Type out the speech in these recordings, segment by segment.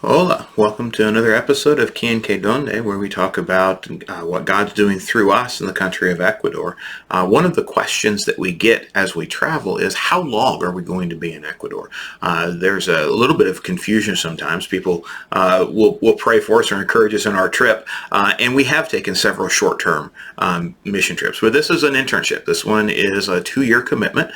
Hola, welcome to another episode of Quien Que Donde, where we talk about what God's doing through us in the country of Ecuador. One of the questions that we get as we travel is, how long are we going to be in Ecuador? There's a little bit of confusion sometimes. People will pray for us or encourage us in our trip, and we have taken several short-term mission trips. But this is an internship. This one is a 2-year commitment.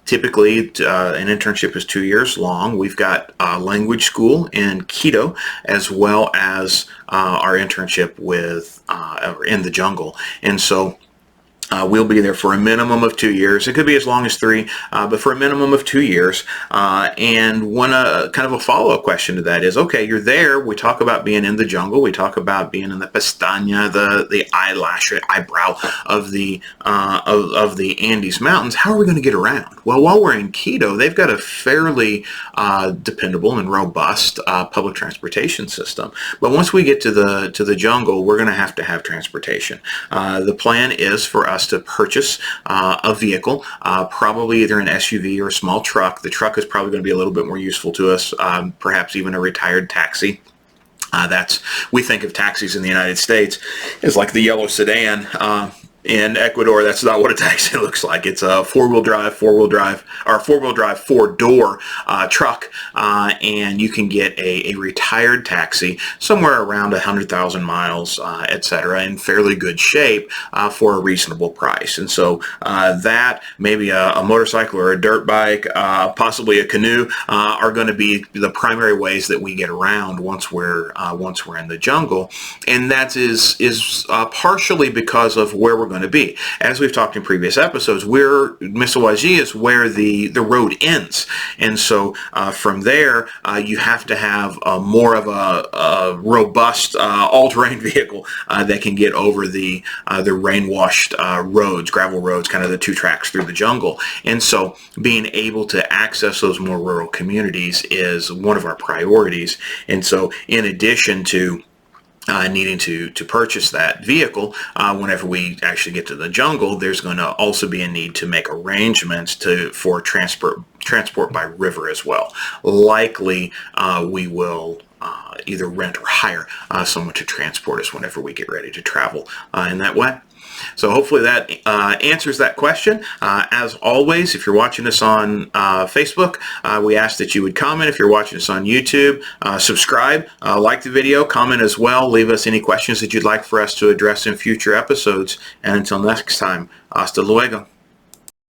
Typically, an internship is 2 years long. We've got language school in Quito, as well as our internship with in the jungle. And so we'll be there for a minimum of 2 years. It could be as long as 3, but for a minimum of 2 years. And one kind of a follow-up question to that is, okay, you're there. We talk about being in the jungle. We talk about being in the pestaña, the eyebrow of the Andes Mountains. How are we going to get around? Well, while we're in Quito, they've got a fairly dependable and robust public transportation system. But once we get to the jungle, we're going to have transportation. The plan is for us to purchase a vehicle, probably either an SUV or a small truck. The truck is probably going to be a little bit more useful to us, perhaps even a retired taxi. We think of taxis in the United States as like the yellow sedan. In Ecuador, that's not what a taxi looks like. It's a four-wheel drive, four-door truck, and you can get a retired taxi somewhere around 100,000 miles, etc., in fairly good shape for a reasonable price. And so that, maybe a motorcycle or a dirt bike, possibly a canoe, are going to be the primary ways that we get around once we're in the jungle, and that is partially because of where we're going to be. As we've talked in previous episodes, Misawaji is where the road ends, and so from there you have to have more of a robust all-terrain vehicle that can get over the rain-washed roads, gravel roads, kind of the 2 tracks through the jungle. And so being able to access those more rural communities is one of our priorities. And so in addition to needing to purchase that vehicle, whenever we actually get to the jungle, there's going to also be a need to make arrangements for transport by river as well. Likely, we will either rent or hire someone to transport us whenever we get ready to travel in that way. So hopefully that answers that question. As always, if you're watching us on Facebook, we ask that you would comment. If you're watching us on YouTube, subscribe, like the video, comment as well. Leave us any questions that you'd like for us to address in future episodes. And until next time, hasta luego.